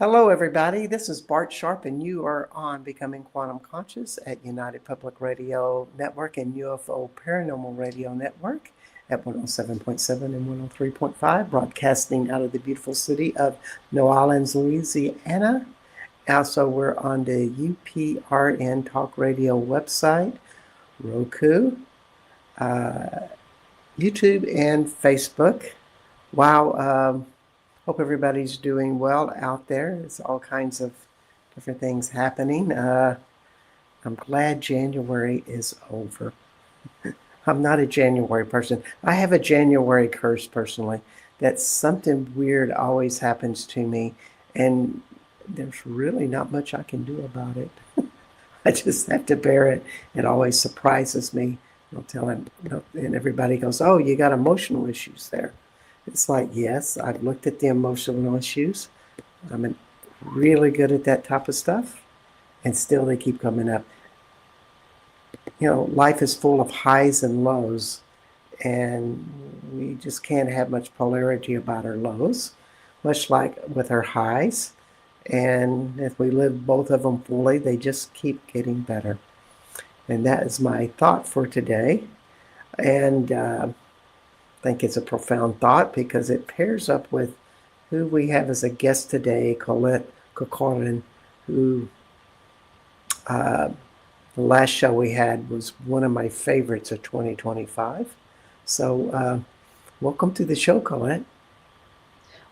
Hello, everybody. This is Bart Sharp, and you are on Becoming Quantum Conscious at United Public Radio Network and UFO Paranormal Radio Network at 107.7 and 103.5, broadcasting out of the beautiful city of New Orleans, Louisiana. Also, we're on the UPRN Talk Radio website, Roku, YouTube, and Facebook. Wow. Hope everybody's doing well out there. There's all kinds of different things happening. I'm glad January is over. I'm not a January person. I have a January curse personally. That something weird always happens to me, and there's really not much I can do about it. I just have to bear it. It always surprises me. I'll tell him, and everybody goes, "Oh, you got emotional issues there." It's like, yes, I've looked at the emotional issues. I'm really good at that type of stuff, and still they keep coming up. Life is full of highs and lows, and we just can't have much polarity about our lows, much like with our highs. And if we live both of them fully, they just keep getting better. And that is my thought for today. And I think it's a profound thought because it pairs up with who we have as a guest today, Collette Corcoran, who the last show we had was one of my favorites of 2025. So welcome to the show, Collette.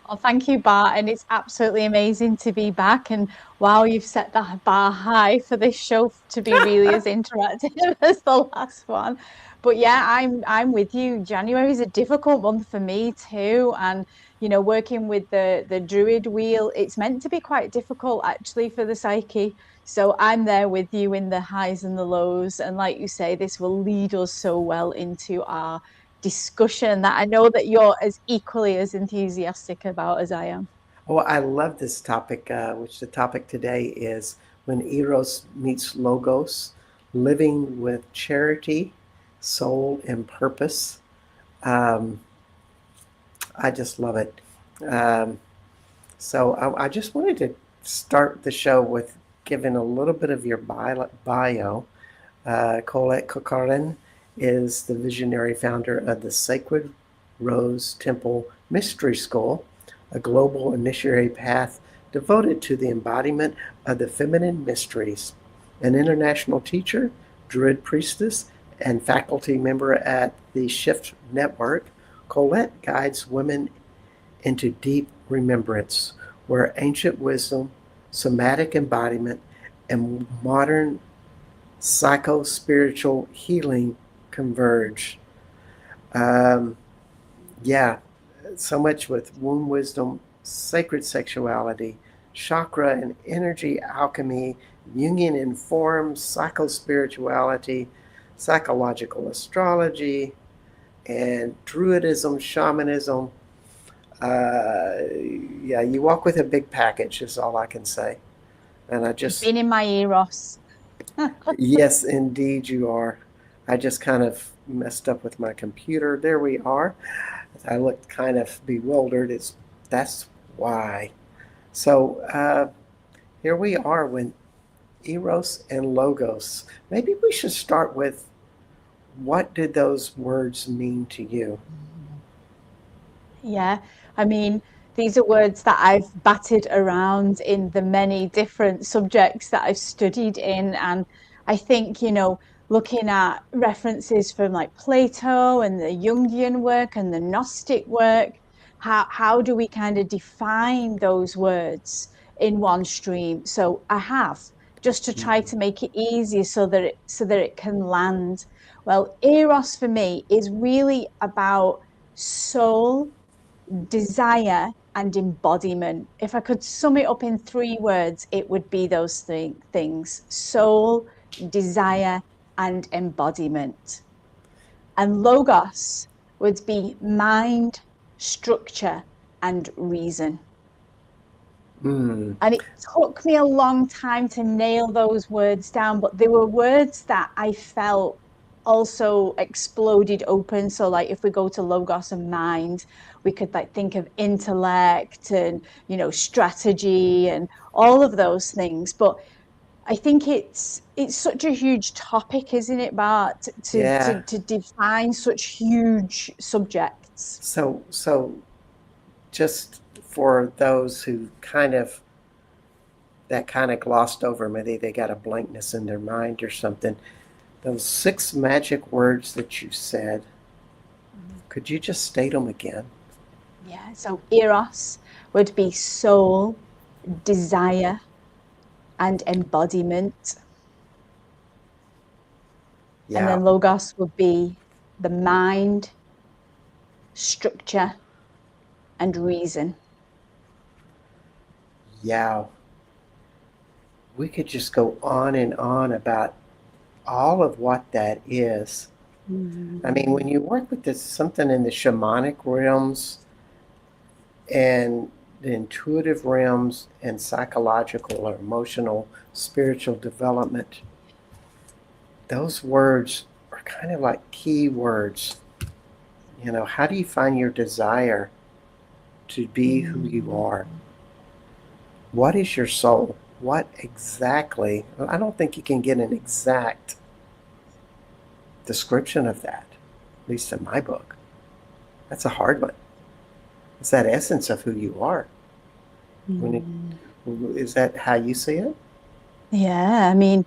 Well, thank you, Bart, and it's absolutely amazing to be back. And wow, you've set the bar high for this show to be really as interactive as the last one. But yeah, I'm with you. January is a difficult month for me too, and working with the Druid wheel, it's meant to be quite difficult actually for the psyche. So I'm there with you in the highs and the lows, and like you say, this will lead us so well into our discussion that I know that you're as equally as enthusiastic about as I am. Oh, I love this topic, which the topic today is when Eros meets Logos, living with charity, soul, and purpose. Um, I just love it. Um, so I just wanted to start the show with giving a little bit of your bio. Collette Corcoran is the visionary founder of the Sacred Rose Temple Mystery School, a global initiatory path devoted to the embodiment of the feminine mysteries. An international teacher, Druid priestess, and faculty member at the Shift Network, Collette guides women into deep remembrance, where ancient wisdom, somatic embodiment, and modern psycho-spiritual healing converge. Um, yeah, so much with womb wisdom, sacred sexuality, chakra and energy alchemy, Jungian informed psycho-spirituality, psychological astrology, and Druidism, shamanism. Yeah, you walk with a big package is all I can say. And I just... Been in my Eros. Yes, indeed you are. I just kind of messed up with my computer. There we are. I looked kind of bewildered. That's why. So here we are when Eros and Logos. Maybe we should start with what did those words mean to you? Yeah, I mean, these are words that I've batted around in the many different subjects that I've studied in. And I think, looking at references from like Plato and the Jungian work and the Gnostic work, how do we kind of define those words in one stream? So I have, just to try to make it easier so that it can land. Well, Eros for me is really about soul, desire, and embodiment. If I could sum it up in three words, it would be those three things: soul, desire, and embodiment. And logos would be mind, structure, and reason. Mm. And it took me a long time to nail those words down, but they were words that I felt also exploded open. So like if we go to logos and mind, we could like think of intellect and, you know, strategy and all of those things. But I think it's such a huge topic, isn't it, Bart, Yeah. to define such huge subjects. So just for those who kind of glossed over, maybe they got a blankness in their mind or something. Those six magic words that you said, could you just state them again? Yeah, so Eros would be soul, desire, and embodiment. And Yeah, then Logos would be the mind, structure, and reason. yeah. We could just go on and on about all of what that is. I mean, Mm. when you work with this something in the shamanic realms and the intuitive realms and psychological or emotional, spiritual development, those words are kind of like key words. You know, how do you find your desire to be who you Mm. are? What is your soul? What exactly? Well, I don't think you can get an exact description of that, at least in my book. That's a hard one. It's that essence of who you are. When it, Mm. is that how you see it? Yeah, I mean,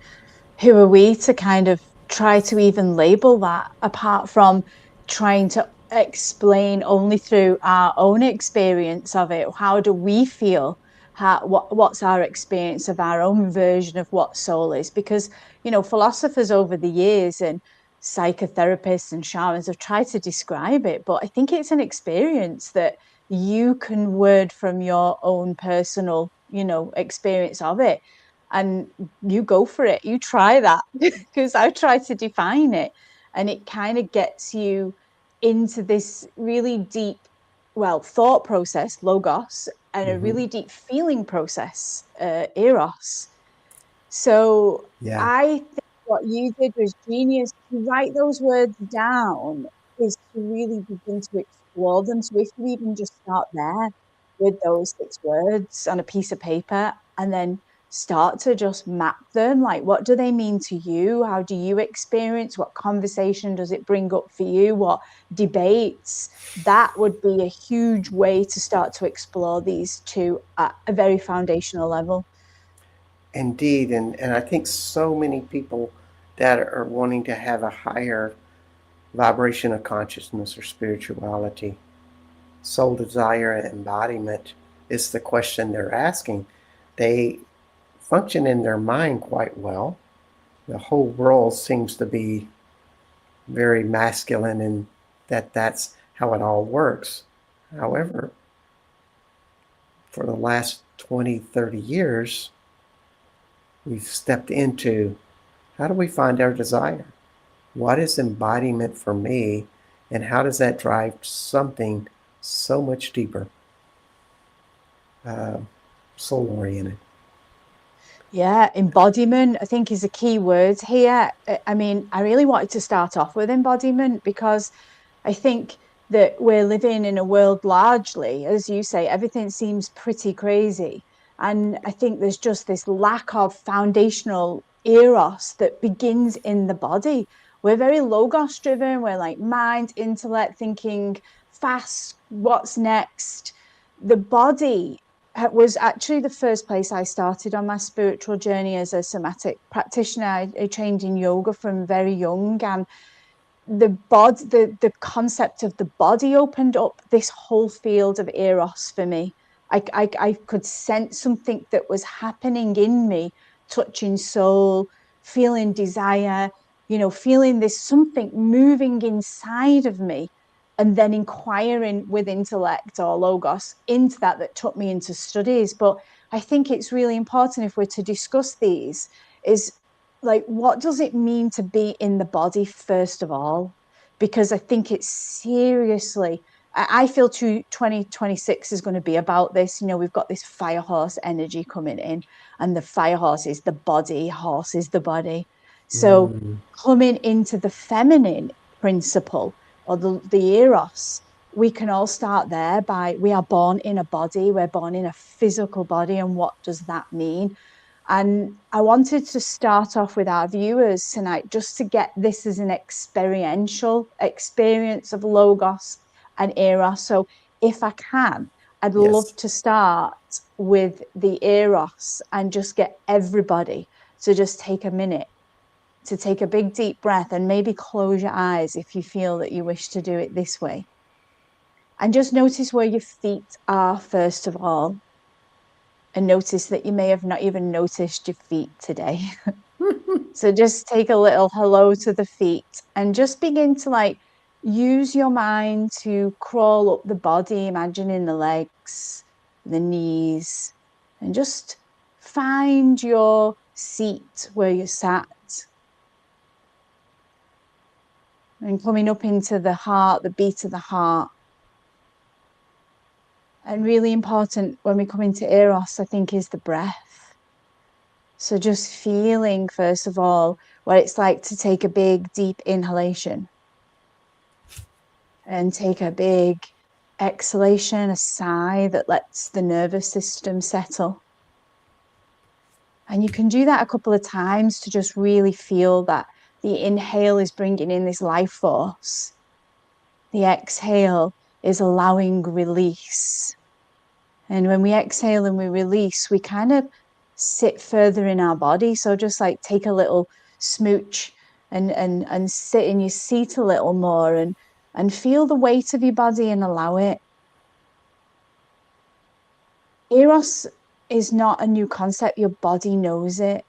who are we to kind of try to even label that apart from trying to explain only through our own experience of it? How do we feel? What's our experience of our own version of what soul is? Because, you know, philosophers over the years and psychotherapists and shamans have tried to describe it, but I think it's an experience that you can word from your own personal, you know, experience of it, and you go for it, you try that because I try to define it, and it kind of gets you into this really deep, well, thought process, logos, and a Mm-hmm. really deep feeling process, eros. So Yeah. I think what you did was genius. To write those words down is to really begin to explore them. So if you even just start there with those six words on a piece of paper and then start to just map them, like what do they mean to you? How do you experience? What conversation does it bring up for you? What debates? That would be a huge way to start to explore these two at a very foundational level. Indeed. And I think so many people that are wanting to have a higher vibration of consciousness or spirituality, soul desire, embodiment is the question they're asking. They function in their mind quite well. The whole world seems to be very masculine and that's how it all works. However, for the last 20, 30 years, we've stepped into how do we find our desire? What is embodiment for me? And how does that drive something so much deeper, uh, soul oriented? Yeah, embodiment, I think, is a key word here. I mean, I really wanted to start off with embodiment because I think that we're living in a world largely, as you say, everything seems pretty crazy. And I think there's just this lack of foundational eros that begins in the body. We're very logos driven. We're like mind, intellect, thinking fast, what's next? The body was actually the first place I started on my spiritual journey as a somatic practitioner. I trained in yoga from very young, and the concept of the body opened up this whole field of eros for me. I could sense something that was happening in me, touching soul, feeling desire, you know, feeling this something moving inside of me, and then inquiring with intellect or logos into that took me into studies. But I think it's really important, if we're to discuss these, is like, what does it mean to be in the body first of all? Because I think it's seriously, I feel 2026 is going to be about this. You know, we've got this fire horse energy coming in, and the fire horse is the body, horse is the body. So coming into the feminine principle, or the Eros, we can all start there by, we are born in a body, we're born in a physical body. And what does that mean? And I wanted to start off with our viewers tonight, just to get this as an experiential experience of Logos and Eros. So if I can, I'd love to start with the Eros and just get everybody to just take a minute to take a big deep breath, and maybe close your eyes if you feel that you wish to do it this way. And just notice where your feet are first of all. And notice that you may have not even noticed your feet today. So just take a little hello to the feet and just begin to use your mind to crawl up the body, imagining the legs, the knees, and just find your seat where you're sat. And coming up into the heart, the beat of the heart. And really important when we come into Eros, I think, is the breath. So just feeling, first of all, what it's like to take a big, deep inhalation. And take a big exhalation, a sigh that lets the nervous system settle. And you can do that a couple of times to just really feel that the inhale is bringing in this life force. The exhale is allowing release. And when we exhale and we release, we kind of sit further in our body. So just take a little smooch and sit in your seat a little more and feel the weight of your body and allow it. Eros is not a new concept. Your body knows it.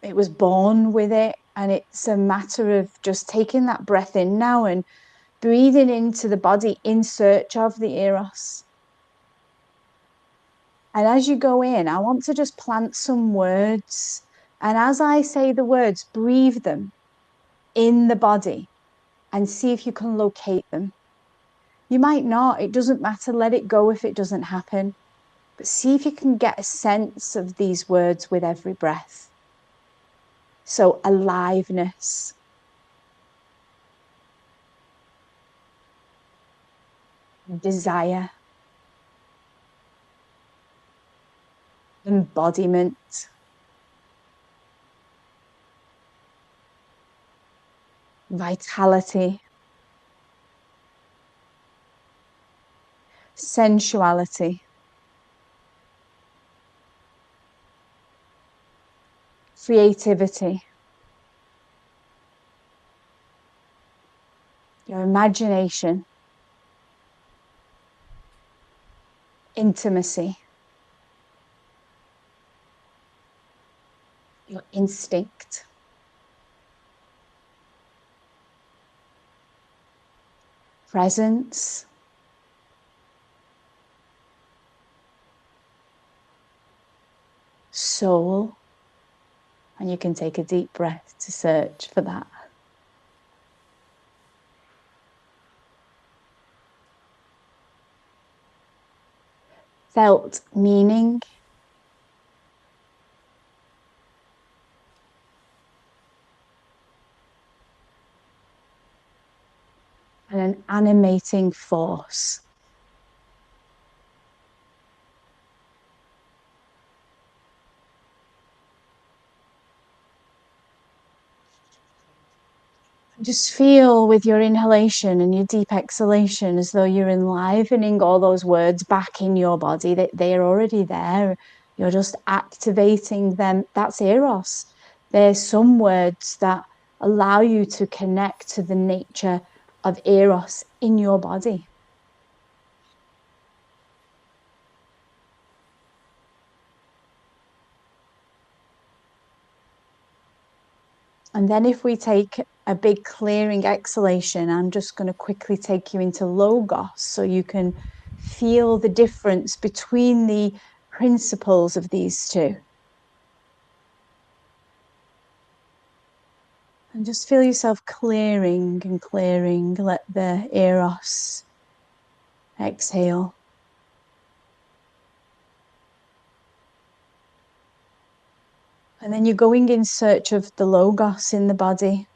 It was born with it. And it's a matter of just taking that breath in now and breathing into the body in search of the Eros. And as you go in, I want to just plant some words. And as I say the words, breathe them in the body and see if you can locate them. You might not, it doesn't matter. Let it go if it doesn't happen. But see if you can get a sense of these words with every breath. So aliveness, desire, embodiment, vitality, sensuality, creativity, your imagination, intimacy, your instinct, presence, soul. And you can take a deep breath to search for that. Felt meaning. And an animating force. Just feel with your inhalation and your deep exhalation as though you're enlivening all those words back in your body. They're already there. You're just activating them. That's Eros. There's some words that allow you to connect to the nature of Eros in your body. And then if we take a big clearing exhalation, I'm just going to quickly take you into Logos so you can feel the difference between the principles of these two. And just feel yourself clearing and clearing. Let the Eros exhale. And And then you're going in search of the logos in the body.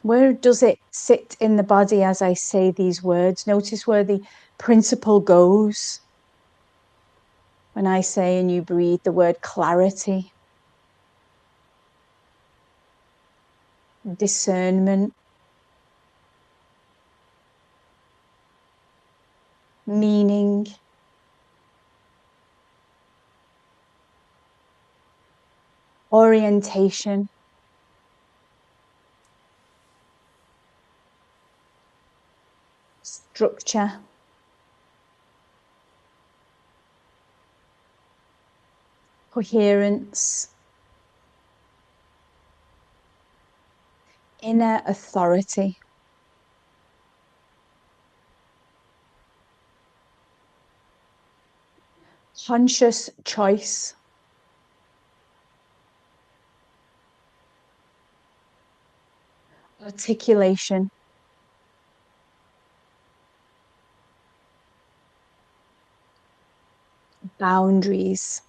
Where does it sit in the body as I say these words? Notice where the principle goes. When I say and you breathe the word clarity, discernment, meaning, orientation, structure, coherence, inner authority. Conscious choice, articulation, boundaries,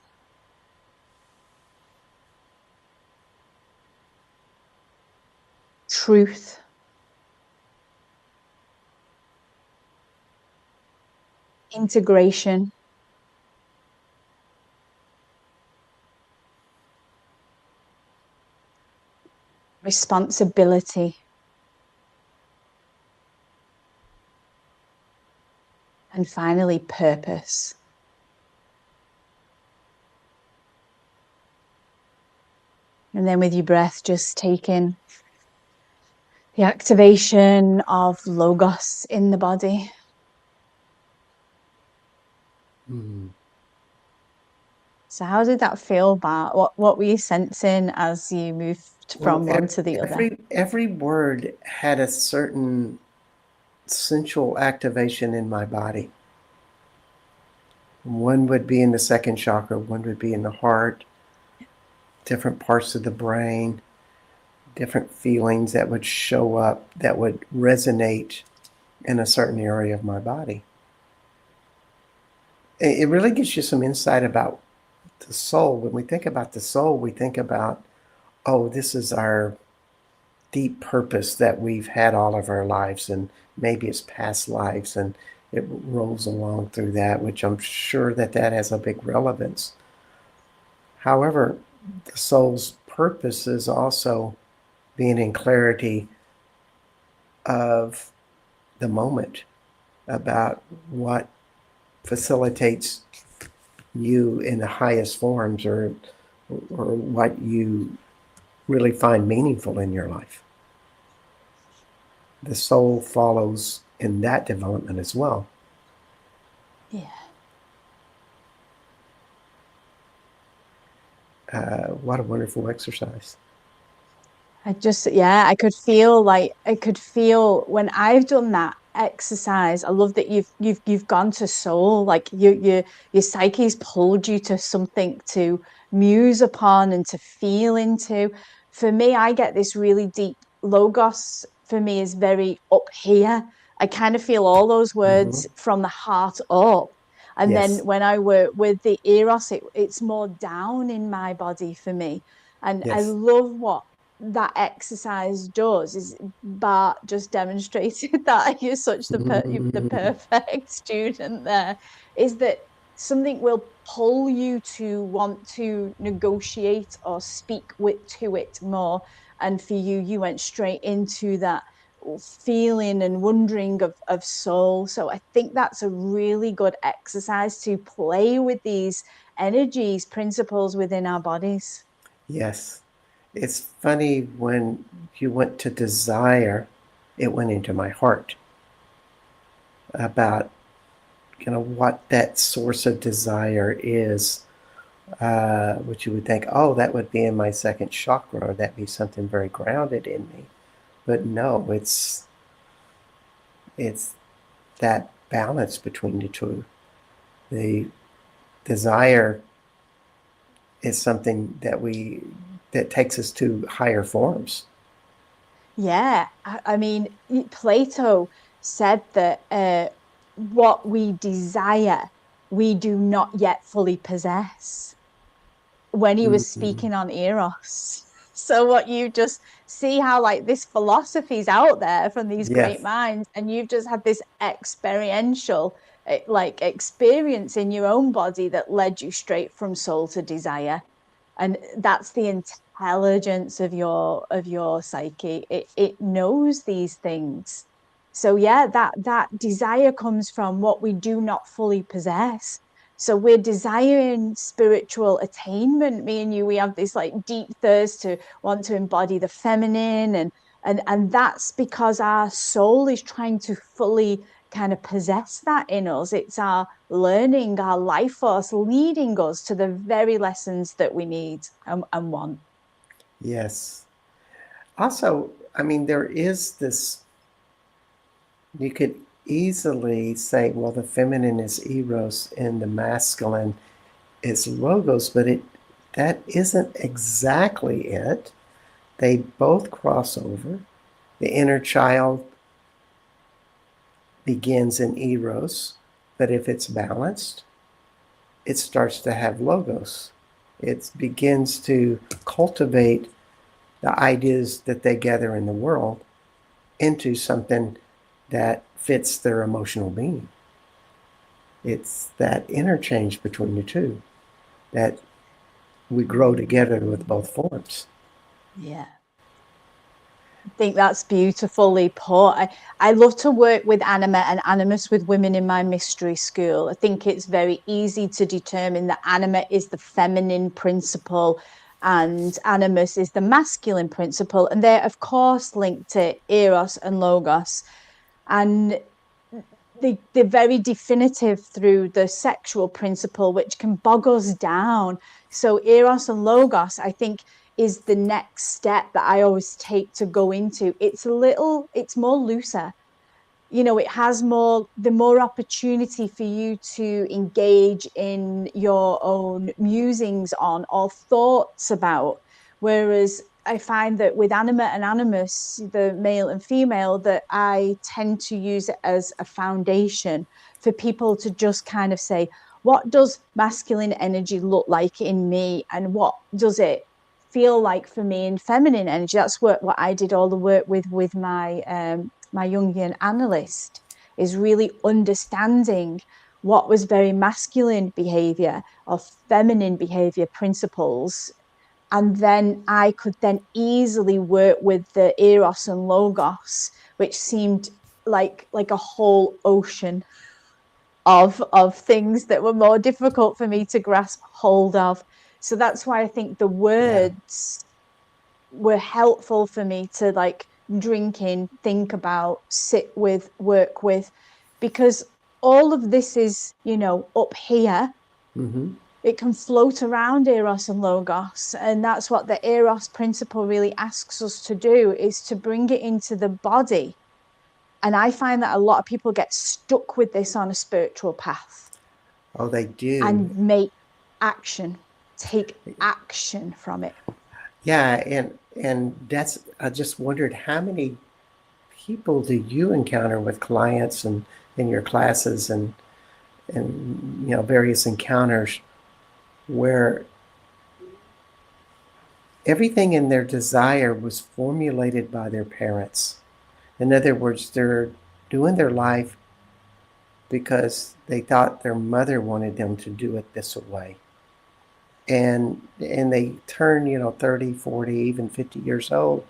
truth, integration, responsibility, and finally, purpose. And then with your breath, just take in the activation of logos in the body. Mm. So how did that feel, Bart? What were you sensing as you moved Well, from one to the other? every word had a certain sensual activation in my body. One would be in the second chakra, one would be in the heart, different parts of the brain, different feelings that would show up that would resonate in a certain area of my body. It really gives you some insight about the soul. When we think about the soul, we think about, oh, this is our deep purpose that we've had all of our lives, and maybe it's past lives, and it rolls along through that, which I'm sure that has a big relevance. However, the soul's purpose is also being in clarity of the moment, about what facilitates you in the highest forms, or what you really find meaningful in your life. The soul follows in that development as well. Yeah. What a wonderful exercise. I could feel when I've done that exercise. I love that you've gone to soul, like your psyche's pulled you to something to muse upon and to feel into. For me, I get this really deep logos. For me, is very up here. I kind of feel all those Mm-hmm. words from the heart up. And then Yes, when I work with the Eros, it's more down in my body for me. And I yes. love what that exercise does is Bart just demonstrated that you're such you're the Mm-hmm. perfect student there, is that something will pull you to want to negotiate or speak with to it more. And for you, you went straight into that feeling and wondering of soul. So I think that's a really good exercise to play with these energies, principles within our bodies. Yes. It's funny, when you went to desire, it went into my heart, about what that source of desire is, which you would think, oh, that would be in my second chakra, or that'd be something very grounded in me. But no, it's that balance between the two. The desire is something that takes us to higher forms. Yeah, I mean, Plato said that what we desire, we do not yet fully possess. when he was Mhm. speaking on Eros. So what you just see how like this philosophy's out there from these great Yes. minds, and you've just had this experiential like experience in your own body that led you straight from soul to desire. And that's the intelligence of your psyche. It knows these things. So yeah, that desire comes from what we do not fully possess. So we're desiring spiritual attainment. Me and you, we have this like deep thirst to want to embody the feminine, and that's because our soul is trying to fully kind of possess that in us. It's our learning, our life force leading us to the very lessons that we need and want. Yes. Also, I mean, there is this, you could easily say, well, the feminine is Eros and the masculine is Logos, but that isn't exactly it. They both cross over. The inner child begins in Eros, but if it's balanced, it starts to have Logos. It begins to cultivate the ideas that they gather in the world into something that fits their emotional being. It's that interchange between the two that we grow together with both forms. Yeah. I think that's beautifully put. I love to work with anima and animus with women in my mystery school. I think it's very easy to determine that anima is the feminine principle and animus is the masculine principle. And they're, of course, linked to Eros and Logos. And they're very definitive through the sexual principle, which can bog us down. So Eros and Logos, I think, is the next step that I always take to go into. It's more looser. It has the more opportunity for you to engage in your own musings on or thoughts about. Whereas I find that with anima and animus, the male and female, that I tend to use it as a foundation for people to just kind of say, what does masculine energy look like in me, and what does it feel like for me in feminine energy? That's what I did all the work with my Jungian analyst, is really understanding what was very masculine behavior or feminine behavior principles. And then I could then easily work with the Eros and Logos, which seemed like a whole ocean of things that were more difficult for me to grasp hold of. So that's why I think the Yeah. words were helpful for me to like drink in, think about, sit with, work with, because all of this is, up here. Mm-hmm. It can float around Eros and Logos. And that's what the Eros principle really asks us to do, is to bring it into the body. And I find that a lot of people get stuck with this on a spiritual path Oh, they do. and make action, take action from it. Yeah, and that's, I just wondered how many people do you encounter with clients and in your classes and various encounters where everything in their desire was formulated by their parents. In other words, they're doing their life because they thought their mother wanted them to do it this way. And they turn, 30, 40, even 50 years old,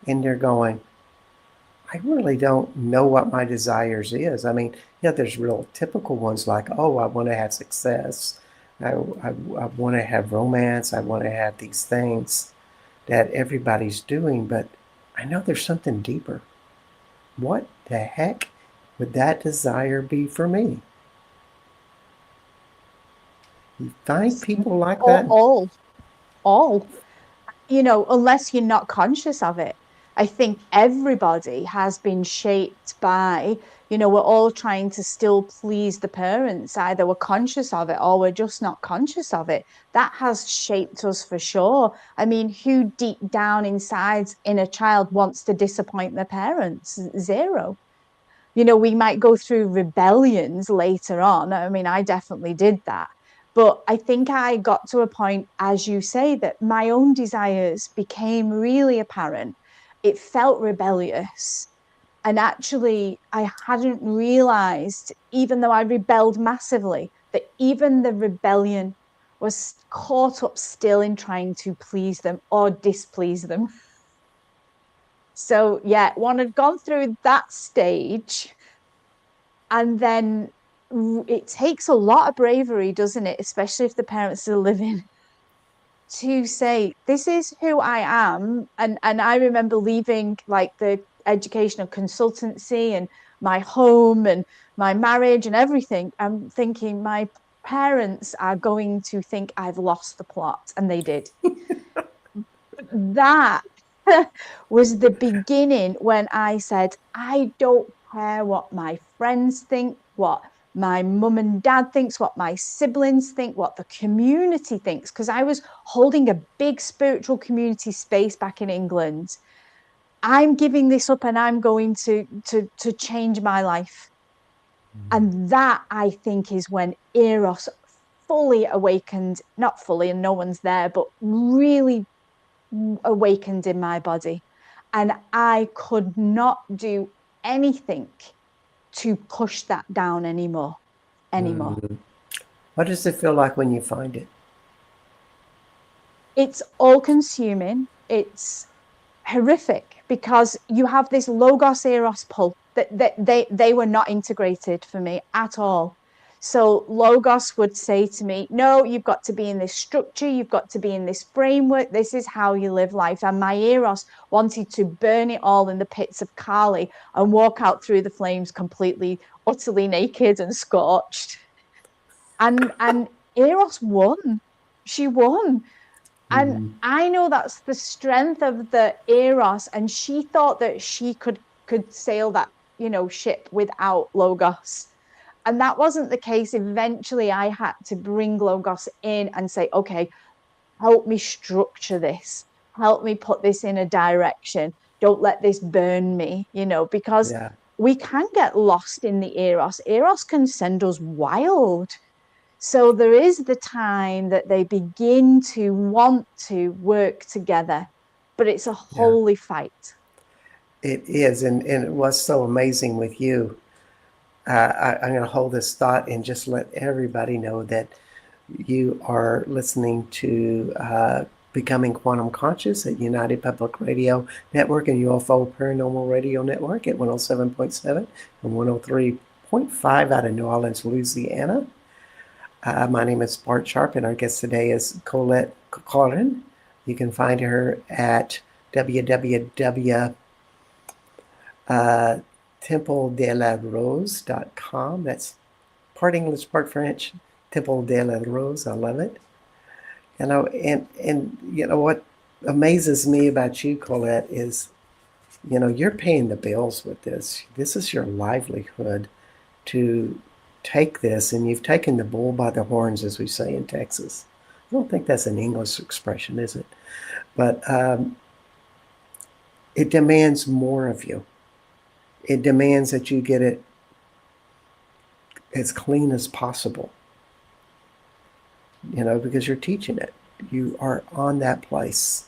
and they're going, I really don't know what my desires is. I mean, there's real typical ones like, oh, I want to have success. I want to have romance. I want to have these things that everybody's doing, but I know there's something deeper. What the heck would that desire be for me? You find people like All, that? all, all. Unless you're not conscious of it. I think everybody has been shaped by, we're all trying to still please the parents. Either we're conscious of it or we're just not conscious of it. That has shaped us for sure. I mean, who deep down inside in a child wants to disappoint their parents? Zero. We might go through rebellions later on. I mean, I definitely did that. But I think I got to a point, as you say, that my own desires became really apparent. It felt rebellious. And actually, I hadn't realized, even though I rebelled massively, that even the rebellion was caught up still in trying to please them or displease them. So, yeah, one had gone through that stage. And then it takes a lot of bravery, doesn't it? Especially if the parents are living, to say, this is who I am. And I remember leaving like the educational consultancy and my home and my marriage and everything. I'm thinking my parents are going to think I've lost the plot. And they did. That was the beginning when I said, I don't care what my friends think, what my mum and dad thinks, what my siblings think, what the community thinks, because I was holding a big spiritual community space back in England. I'm giving this up and I'm going to change my life. And that, I think, is when Eros fully awakened, not fully, and no one's there, but really awakened in my body. And I could not do anything to push that down anymore. Mm. What does it feel like when you find it? It's all consuming. It's horrific because you have this logos eros pull that they were not integrated for me at all. So logos would say to me, no, you've got to be in this structure, you've got to be in this framework, this is how you live life. And my eros wanted to burn it all in the pits of Kali and walk out through the flames completely utterly naked and scorched. And Eros won. She won. And Mm-hmm. I know that's the strength of the Eros. And she thought that she could sail that, ship without Logos. And that wasn't the case. Eventually, I had to bring Logos in and say, okay, help me structure this. Help me put this in a direction. Don't let this burn me, because Yeah. we can get lost in the Eros. Eros can send us wild. So there is the time that they begin to want to work together, but it's a Yeah. holy fight. It is. And it was so amazing with you. I'm going to hold this thought and just let everybody know that you are listening to Becoming Quantum Conscious at United Public Radio Network and UFO Paranormal Radio Network at 107.7 and 103.5 out of New Orleans, Louisiana. My name is Bart Sharp, and our guest today is Collette Corcoran. You can find her at www.templedelarose.com. That's part English, part French. Temple de la Rose. I love it. And what amazes me about you, Collette, is you're paying the bills with this. This is your livelihood to take this, and you've taken the bull by the horns, as we say in Texas. I don't think that's an English expression, is it? But it demands more of you. It demands that you get it as clean as possible, because you're teaching it. You are on that place.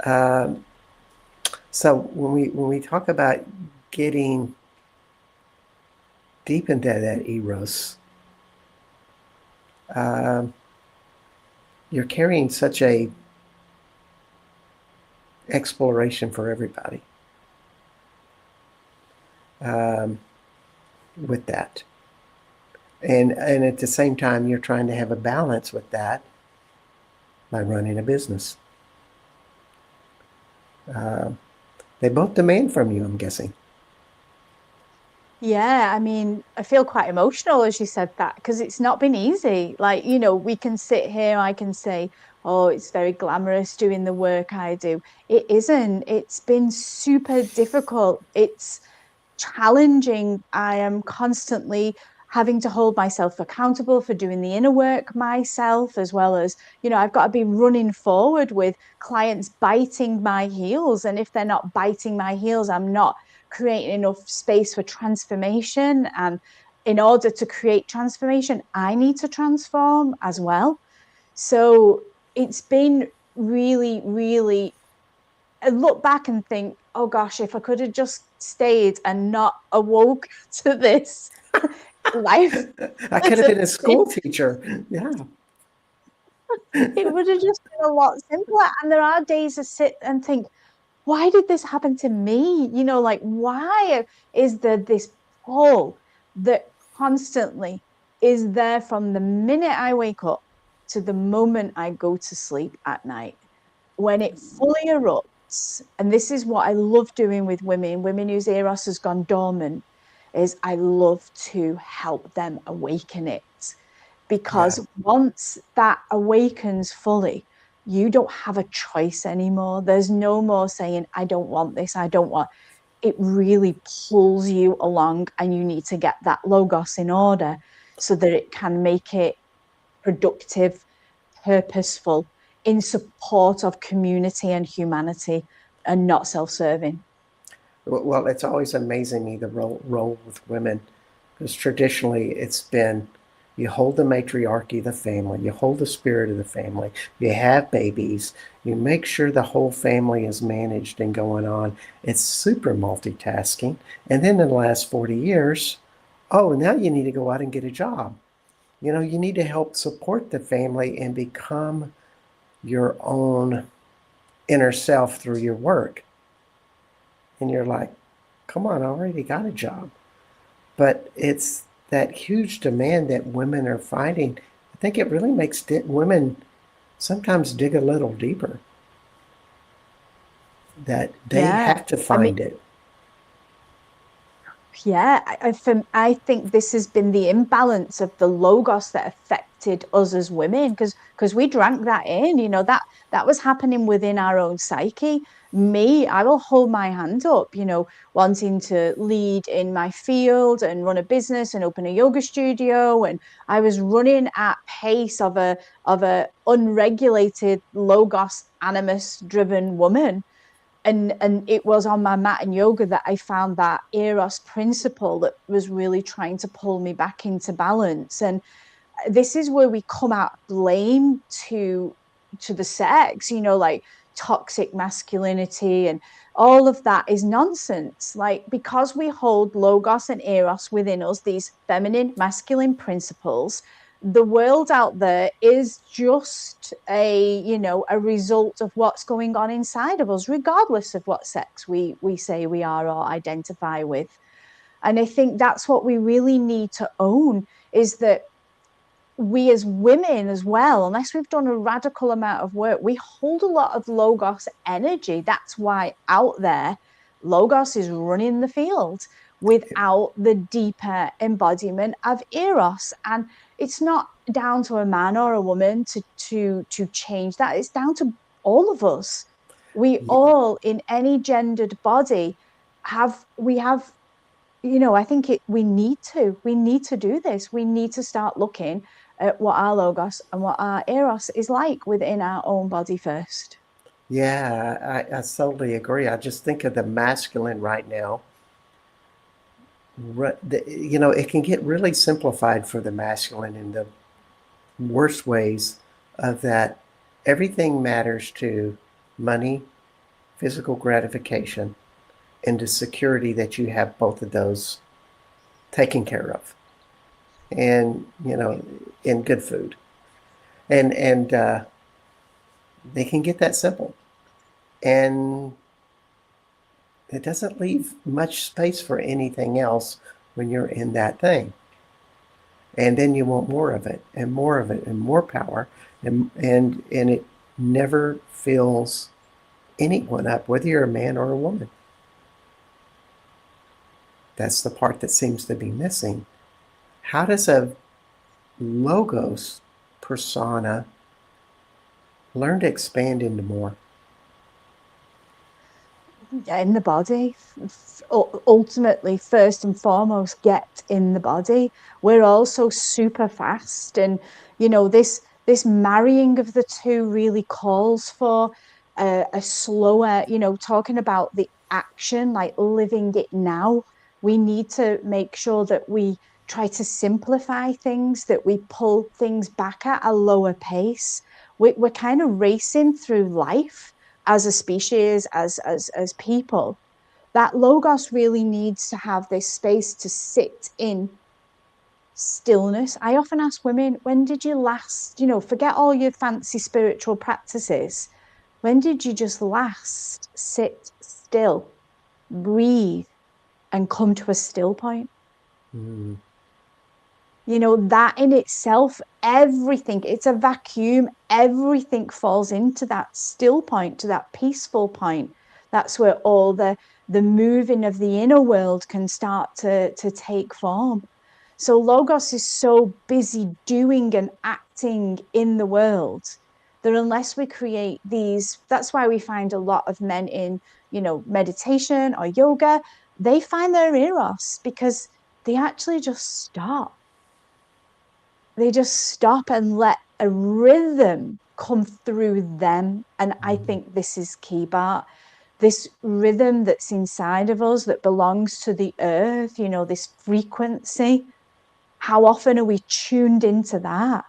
So when we talk about getting deep into that Eros, you're carrying such a exploration for everybody with that. And at the same time, you're trying to have a balance with that by running a business. They both demand from you, I'm guessing. Yeah, I mean, I feel quite emotional as you said that because it's not been easy. Like, we can sit here, I can say, oh, it's very glamorous doing the work I do. It isn't. It's been super difficult. It's challenging. I am constantly having to hold myself accountable for doing the inner work myself, as well as, I've got to be running forward with clients biting my heels. And if they're not biting my heels, I'm not creating enough space for transformation. And in order to create transformation, I need to transform as well. So it's been really, really, I look back and think, oh gosh, if I could have just stayed and not awoke to this, life I could would have have been a been, school teacher. Yeah. it would have just been a lot simpler. And there are days I sit and think, why did this happen to me? Like, why is there this pull that constantly is there from the minute I wake up to the moment I go to sleep at night? When it fully erupts, and this is what I love doing with women whose Eros has gone dormant, is I love to help them awaken it. Yeah. Because once that awakens fully, you don't have a choice anymore. There's no more saying, I don't want this, I don't want. It really pulls you along, and you need to get that logos in order so that it can make it productive, purposeful, in support of community and humanity, and not self-serving. Well, it's always amazing me the role with women, because traditionally it's been you hold the matriarchy of the family, you hold the spirit of the family, you have babies, you make sure the whole family is managed and going on. It's super multitasking. And then in the last 40 years, oh, now you need to go out and get a job. You need to help support the family and become your own inner self through your work. And you're like, come on, I already got a job. But it's that huge demand that women are finding. I think it really makes women sometimes dig a little deeper, that they Yeah. have to I mean, find it. yeah, I think this has been the imbalance of the logos that affected us as women, because we drank that in, that was happening within our own psyche. Me, I will hold my hand up, wanting to lead in my field and run a business and open a yoga studio, and I was running at pace of a unregulated logos animus driven woman. And it was on my mat in yoga that I found that Eros principle that was really trying to pull me back into balance. And this is where we come out blame to the sex, like toxic masculinity and all of that is nonsense. Like, because we hold logos and eros within us, these feminine masculine principles, the world out there is just a result of what's going on inside of us, regardless of what sex we say we are or identify with. And I think that's what we really need to own, is that we as women as well, unless we've done a radical amount of work, we hold a lot of logos energy. That's why out there, logos is running the field without the deeper embodiment of eros. And it's not down to a man or a woman to change that. It's down to all of us. We all, in any gendered body, have I think we need to do this. We need to start looking at what our logos and what our eros is like within our own body first. Yeah, I totally agree. I just think of the masculine right now. It can get really simplified for the masculine in the worst ways, of that everything matters to money, physical gratification, and the security that you have both of those taken care of, and in good food, and they can get that simple, and it doesn't leave much space for anything else when you're in that thing. And then you want more of it and more of it and more power, and it never fills anyone up, whether you're a man or a woman. That's the part that seems to be missing. How does a logos persona learn to expand into more? In the body, ultimately, first and foremost, get in the body. We're also super fast, and this marrying of the two really calls for a slower, talking about the action, like living it now. We need to make sure that we try to simplify things, that we pull things back at a lower pace. We're kind of racing through life as a species, as people. That logos really needs to have this space to sit in stillness. I often ask women, when did you last, forget all your fancy spiritual practices. When did you just last sit still, breathe, and come to a still point? Mm. That in itself, everything, it's a vacuum, everything falls into that still point, to that peaceful point. That's where all the moving of the inner world can start to take form. So logos is so busy doing and acting in the world that unless we create these, that's why we find a lot of men in, meditation or yoga, they find their eros because they actually just stop. They just stop and let a rhythm come through them. And I think this is key, Bart. This rhythm that's inside of us that belongs to the earth, this frequency. How often are we tuned into that?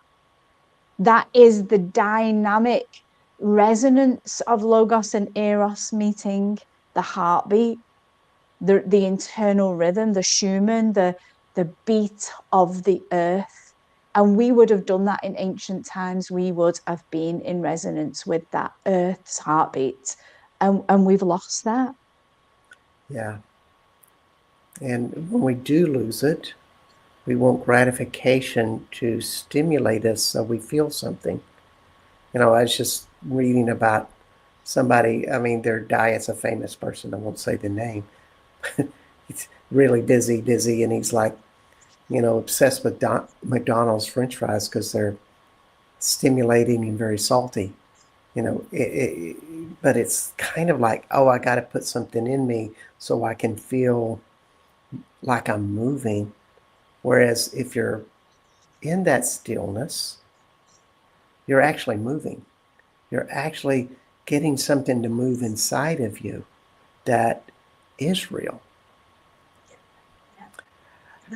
That is the dynamic resonance of Logos and Eros meeting, the heartbeat, the internal rhythm, the Schumann, the beat of the earth. And we would have done that in ancient times. We would have been in resonance with that earth's heartbeat. And we've lost that. Yeah. And when we do lose it, we want gratification to stimulate us so we feel something. I was just reading about somebody, I mean, their diet's a famous person, I won't say the name. He's really busy, and he's like, obsessed with McDonald's French fries because they're stimulating and very salty. But it's kind of like, oh, I got to put something in me so I can feel like I'm moving. Whereas if you're in that stillness, you're actually moving. You're actually getting something to move inside of you that is real.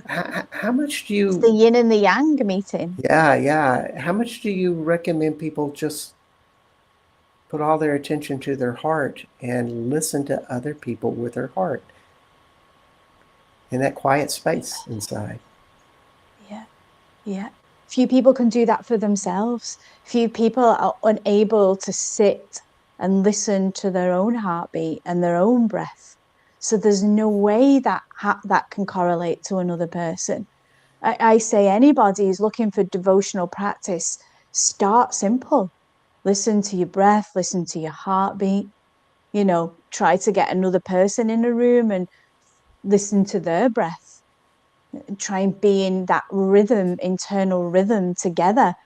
How much do It's the you, yin and the yang meeting. yeah, how much do you recommend people just put all their attention to their heart and listen to other people with their heart in that quiet space inside? Yeah. Yeah. Few people can do that for themselves. Few people are unable to sit and listen to their own heartbeat and their own breath. So there's no way that that can correlate to another person. I say anybody who's looking for devotional practice, start simple. Listen to your breath, listen to your heartbeat. Try to get another person in a room and listen to their breath. Try and be in that rhythm, internal rhythm together.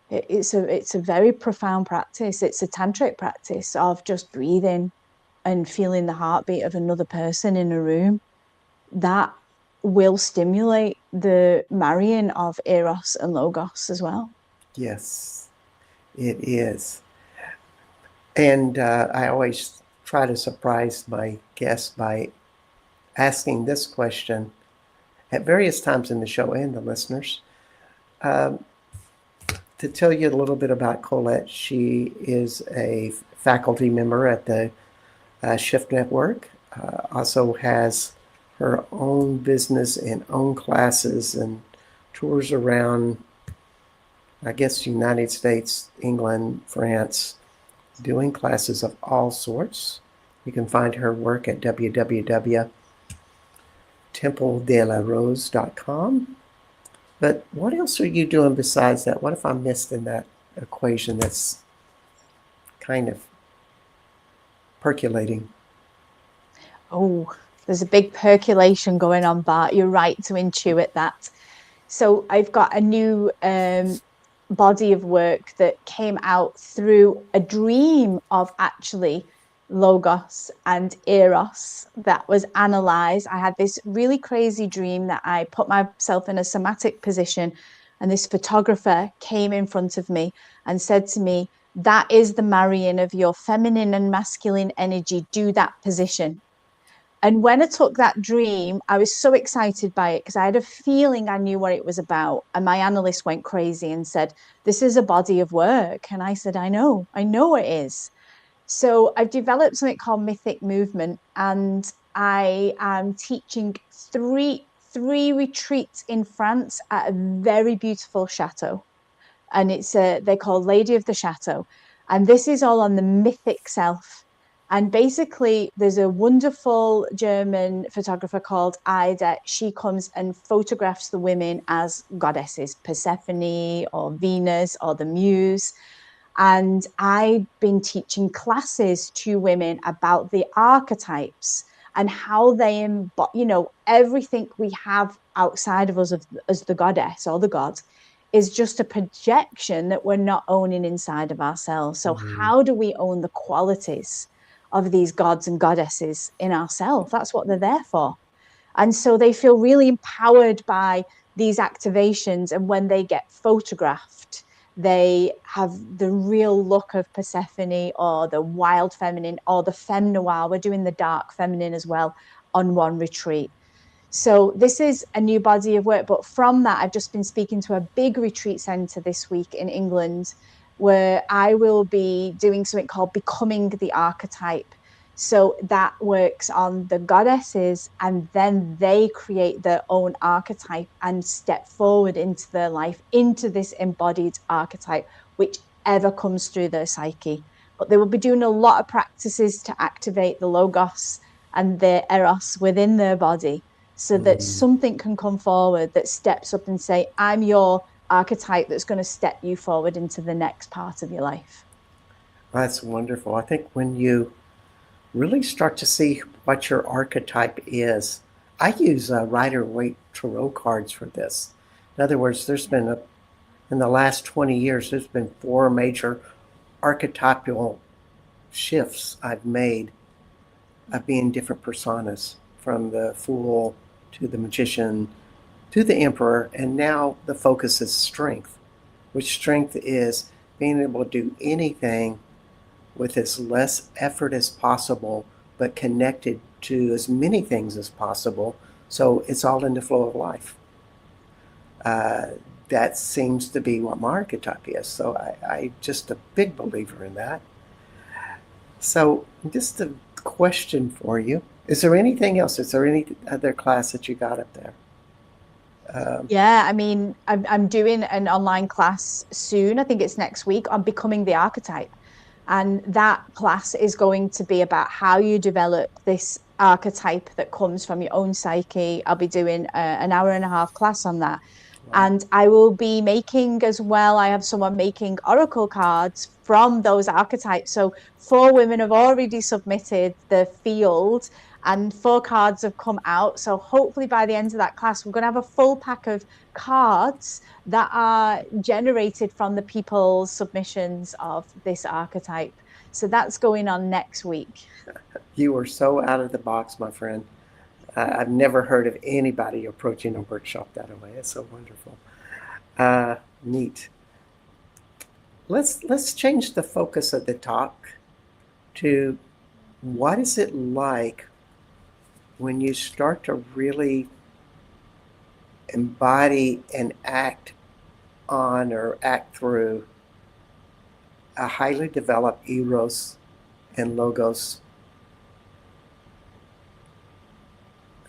It's a very profound practice. It's a tantric practice of just breathing and feeling the heartbeat of another person in a room. That will stimulate the marrying of Eros and Logos as well. Yes, it is. And I always try to surprise my guests by asking this question at various times in the show and the listeners. Um, to tell you a little bit about Collette, she is a faculty member at the Shift Network, also has her own business and own classes and tours around, I guess, United States, England, France, doing classes of all sorts. You can find her work at www.templedelarose.com. But what else are you doing besides that? What if I missed in that equation that's kind of percolating? Oh, there's a big percolation going on, Bart. You're right to intuit that. So I've got a new body of work that came out through a dream of actually Logos and Eros that was analyzed. I had this really crazy dream that I put myself in a somatic position, and this photographer came in front of me and said to me, "That is the marrying of your feminine and masculine energy. Do that position." And when I took that dream, I was so excited by it because I had a feeling I knew what it was about. And my analyst went crazy and said, "This is a body of work." And I said, I know it is. So I've developed something called Mythic Movement, and I am teaching three retreats in France at a very beautiful chateau, and they're called Lady of the Chateau, and this is all on the mythic self. And basically, there's a wonderful German photographer called Ida. She comes and photographs the women as goddesses, Persephone or Venus or the Muse. And I've been teaching classes to women about the archetypes and how they embody, everything we have outside of us as the goddess or the god is just a projection that we're not owning inside of ourselves. So, Mhm. how do we own the qualities of these gods and goddesses in ourselves? That's what they're there for. And so they feel really empowered by these activations. And when they get photographed, they have the real look of Persephone or the wild feminine or the femme noir. We're doing the dark feminine as well on one retreat. So this is a new body of work. But from that, I've just been speaking to a big retreat center this week in England where I will be doing something called Becoming the Archetype. So that works on the goddesses, and then they create their own archetype and step forward into their life, into this embodied archetype, whichever comes through their psyche. But they will be doing a lot of practices to activate the logos and the eros within their body so that Mhm. something can come forward that steps up and say, I'm your archetype that's going to step you forward into the next part of your life. That's wonderful. I think when you really start to see what your archetype is, I use Rider Waite Tarot cards for this. In other words, in the last 20 years, there's been four major archetypal shifts I've made of being different personas, from the Fool to the Magician to the Emperor, and now the focus is strength, which strength is being able to do anything with as less effort as possible, but connected to as many things as possible. So it's all in the flow of life. Uh, that seems to be what my archetype is. So I just a big believer in that. So just a question for you. Is there anything else? Is there any other class that you got up there? Um, Yeah, I mean, I'm doing an online class soon. I think it's next week on becoming the archetype. And that class is going to be about how you develop this archetype that comes from your own psyche. I'll be doing an hour and a half class on that. wow. And I will be making as well, I have someone making oracle cards from those archetypes. So four women have already submitted the field and four cards have come out. So hopefully by the end of that class, we're going to have a full pack of cards that are generated from the people's submissions of this archetype. So that's going on next week. You are so out of the box, my friend. I've never heard of anybody approaching a workshop that way. It's so wonderful. Neat. Let's change the focus of the talk to what is it like when you start to really embody and act on or act through a highly developed eros and logos.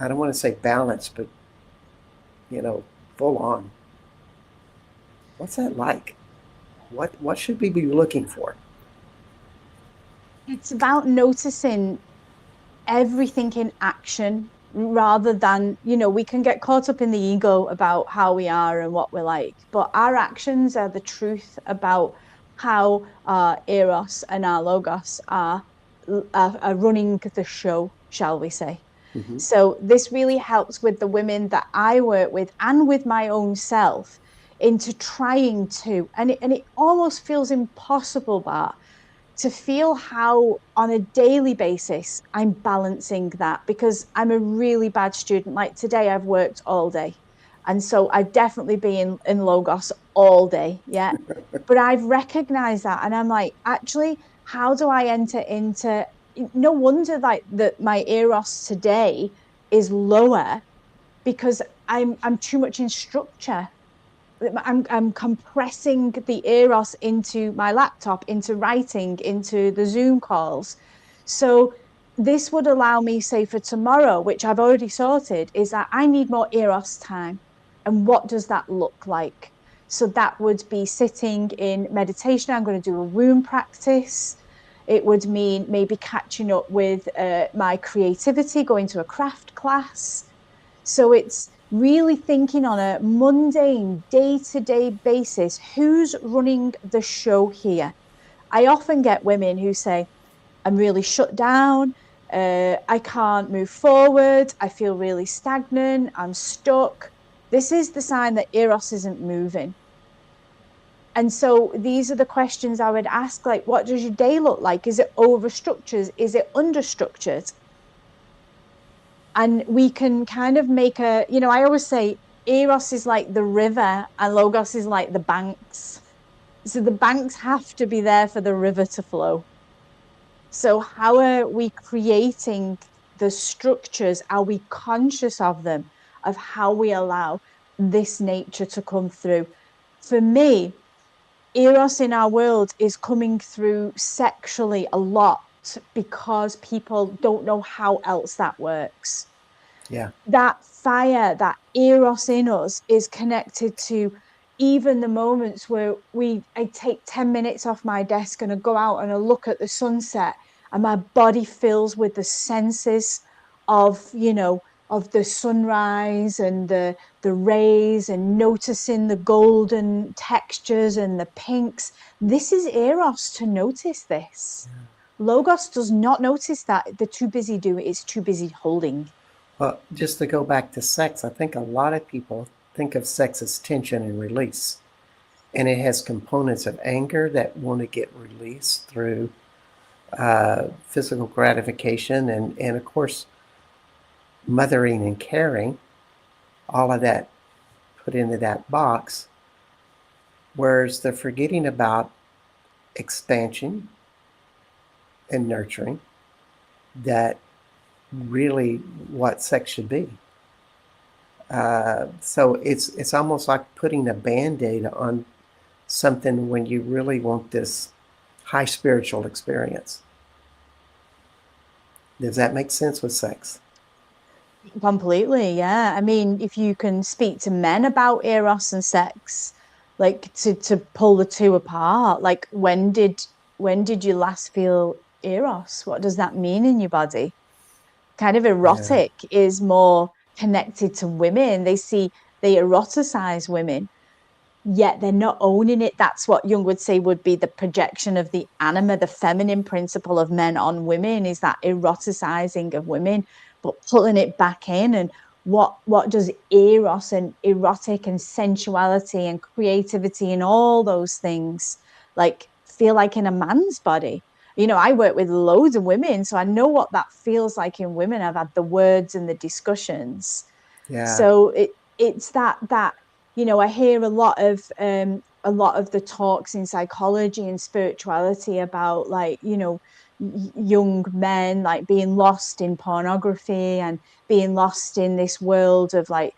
I don't want to say balance, but full on. What's that like? What should we be looking for? It's about noticing everything in action rather than, we can get caught up in the ego about how we are and what we're like, but our actions are the truth about how our eros and our logos are running the show, shall we say. Mm-hmm. So this really helps with the women that I work with and with my own self into trying to, and it almost feels impossible, Bart, to feel how on a daily basis I'm balancing that because I'm a really bad student. Like today, I've worked all day. And so I've definitely been in Logos all day. Yeah. But I've recognized that. And I'm like, actually, how do I enter into no wonder like that my Eros today is lower because I'm too much in structure. I'm compressing the Eros into my laptop, into writing, into the Zoom calls. So this would allow me, say, for tomorrow, which I've already sorted, is that I need more Eros time. And what does that look like? So that would be sitting in meditation. I'm going to do a womb practice. It would mean maybe catching up with my creativity, going to a craft class. So it's really thinking on a mundane day-to-day basis, who's running the show here? I often get women who say, I'm really shut down. I can't move forward. I feel really stagnant. I'm stuck. This is the sign that Eros isn't moving. And so these are the questions I would ask, like, what does your day look like? Is it over structures? Is it under structured? And we can kind of make a, I always say Eros is like the river and Logos is like the banks. So the banks have to be there for the river to flow. So how are we creating the structures? Are we conscious of them, of how we allow this nature to come through? For me, Eros in our world is coming through sexually a lot because people don't know how else that works. Yeah. That fire, that Eros in us is connected to even the moments where I take 10 minutes off my desk and I go out and I look at the sunset and my body fills with the senses of, of the sunrise and the rays and noticing the golden textures and the pinks. This is Eros to notice this. Yeah. Logos does not notice that. They're too busy doing it. It's too busy holding. Well, just to go back to sex, I think a lot of people think of sex as tension and release. And it has components of anger that want to get released through physical gratification and, of course, mothering and caring, all of that put into that box. Whereas they're forgetting about expansion and nurturing, that really what sex should be. So it's almost like putting a Band-Aid on something when you really want this high spiritual experience. Does that make sense with sex? Completely, yeah. I mean, if you can speak to men about Eros and sex, like to pull the two apart, like when did you last feel Eros? What does that mean in your body? Kind of Yeah, erotic is more connected to women. They eroticize women, yet they're not owning it. That's what Jung would say would be the projection of the anima, the feminine principle of men on women, is that eroticizing of women, but pulling it back in. And what does eros and erotic and sensuality and creativity and all those things like feel like in a man's body? I work with loads of women, so I know what that feels like in women. I've had the words and the discussions. yeah, So it's that I hear a lot of the talks in psychology and spirituality about like young men like being lost in pornography and being lost in this world of like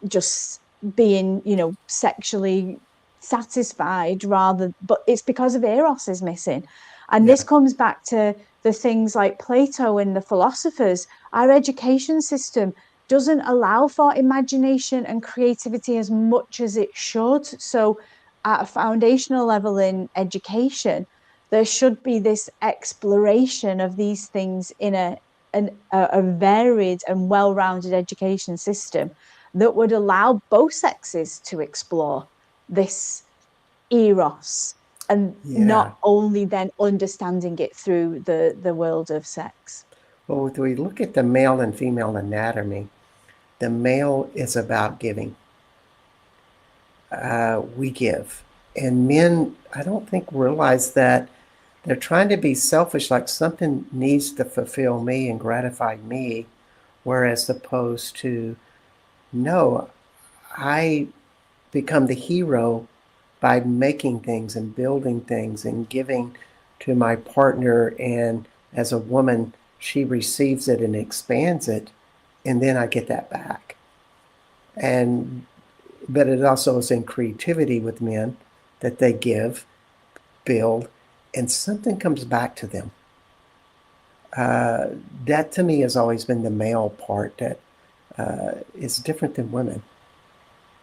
just being sexually satisfied, rather, but it's because of Eros is missing. And this yeah, comes back to the things like Plato and the philosophers. Our education system doesn't allow for imagination and creativity as much as it should. So, at a foundational level in education, there should be this exploration of these things in a varied and well rounded education system that would allow both sexes to explore this Eros, and yeah. not only then understanding it through the world of sex. Well, if we look at the male and female anatomy, the male is about giving. We give. And men, I don't think, realize that they're trying to be selfish, like something needs to fulfill me and gratify me, whereas opposed to, no, I become the hero by making things and building things and giving to my partner and As a woman, she receives it and expands it, and then I get that back. And but it also is in creativity with men that they give, build, and something comes back to them. Uh, that to me has always been the male part that is different than women.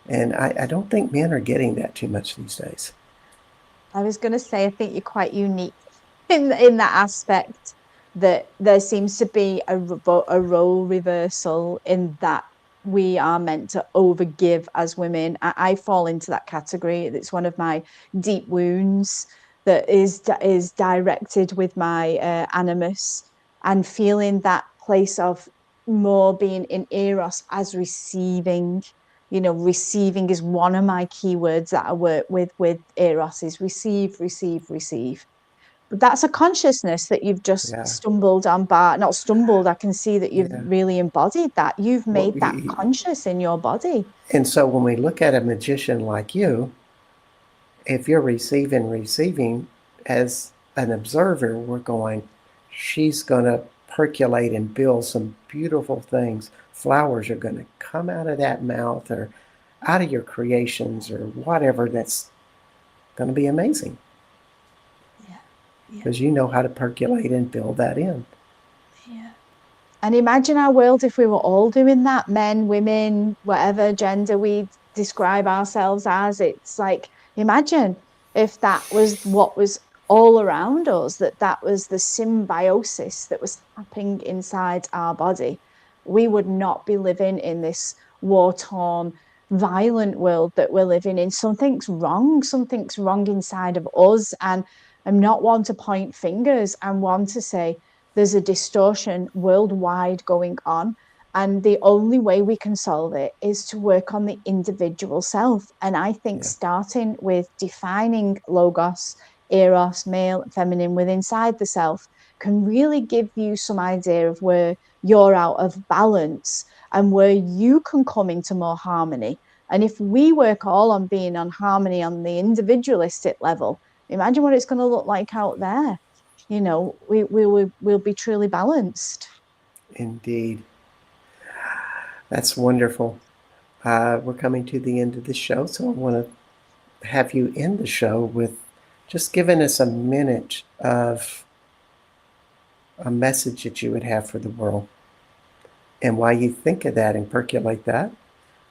And I don't think men are getting that too much these days. I was going to say, I think you're quite unique in that aspect, that there seems to be a role reversal in that we are meant to overgive as women. I fall into that category. It's one of my deep wounds that is directed with my animus, and feeling that place of more being in Eros as receiving. You know, receiving is one of my keywords that I work with Eros, is receive, receive, receive. But that's a consciousness that you've just Yeah, stumbled on, Bart. Not stumbled, I can see that you've yeah. really embodied that. You've Well, made that conscious in your body. and so when we look at a magician like you, if you're receiving as an observer, we're going, she's going to percolate and build some beautiful things. Flowers are going to come out of that mouth or out of your creations or whatever. That's going to be amazing Yeah, yeah, because you know how to percolate and build that in. yeah. And imagine our world if we were all doing that, men, women, whatever gender we describe ourselves as. It's like, imagine if that was what was all around us, that was the symbiosis that was happening inside our body. We would not be living in this war-torn, violent world that we're living in. Something's wrong inside of us. And I'm not one to point fingers. I'm one to say, there's a distortion worldwide going on. And the only way we can solve it is to work on the individual self. And I think Yeah, starting with defining logos, eros, male, feminine within inside the self can really give you some idea of where you're out of balance and where you can come into more harmony. And if we work all on being on harmony on the individualistic level, imagine what it's going to look like out there. You know, we'll be truly balanced. indeed. That's wonderful. We're coming to the end of the show, so I want to have you end the show with just giving us a minute of a message that you would have for the world. And while you think of that and percolate that,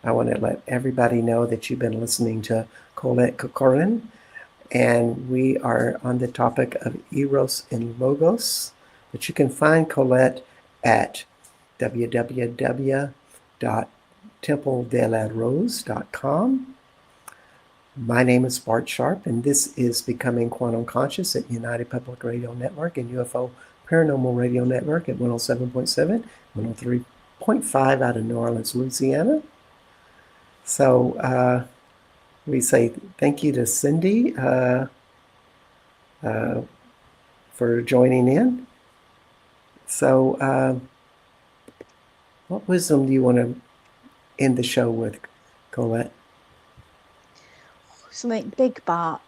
I want to let everybody know that you've been listening to Collette Corcoran, and we are on the topic of Eros and Logos. But you can find Collette at www.templedelarose.com. My name is Bart Sharp, and this is Becoming Quantum Conscious at United Public Radio Network and UFO Paranormal Radio Network at 107.7, 103.5 out of New Orleans, Louisiana. So we say thank you to Cindy for joining in. So what wisdom do you want to end the show with, Collette? Something big, Bart.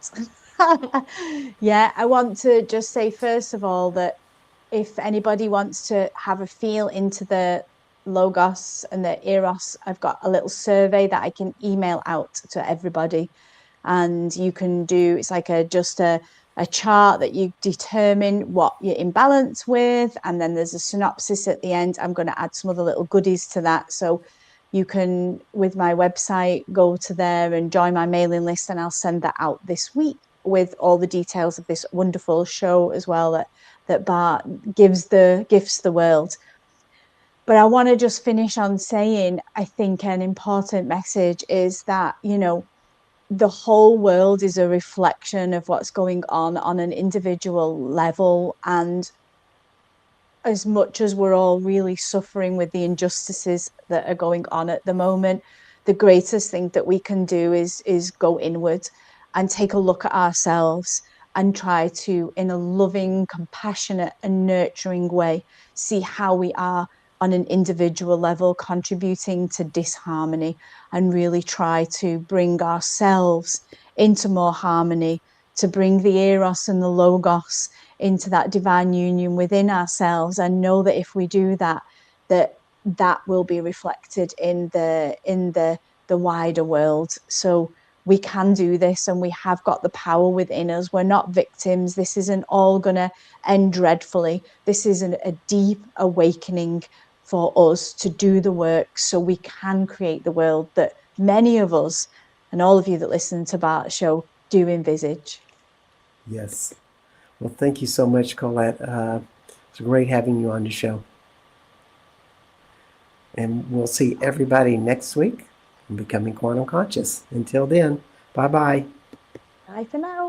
Yeah, I want to just say, first of all, that if anybody wants to have a feel into the logos and the eros, I've got a little survey that I can email out to everybody. And you can do, it's like a chart that you determine what you're in balance with. And then there's a synopsis at the end. I'm going to add some other little goodies to that. So you can, with my website, go to there and join my mailing list, and I'll send that out this week with all the details of this wonderful show as well that Bart gifts the world. But I want to just finish on saying, I think an important message is that, you know, the whole world is a reflection of what's going on an individual level. And as much as we're all really suffering with the injustices that are going on at the moment, the greatest thing that we can do is go inward and take a look at ourselves and try to, in a loving, compassionate, and nurturing way, see how we are on an individual level contributing to disharmony, and really try to bring ourselves into more harmony to bring the Eros and the Logos into that divine union within ourselves, and know that if we do that, that will be reflected in the wider world. So we can do this, and we have got the power within us. We're not victims. This isn't all going to end dreadfully. This is a deep awakening for us to do the work so we can create the world that many of us, and all of you that listen to Bart's show, do envisage. Yes. Well, thank you so much, Collette. It's great having you on the show. And we'll see everybody next week on Becoming Quantum Conscious. Until then, bye-bye. Bye for now.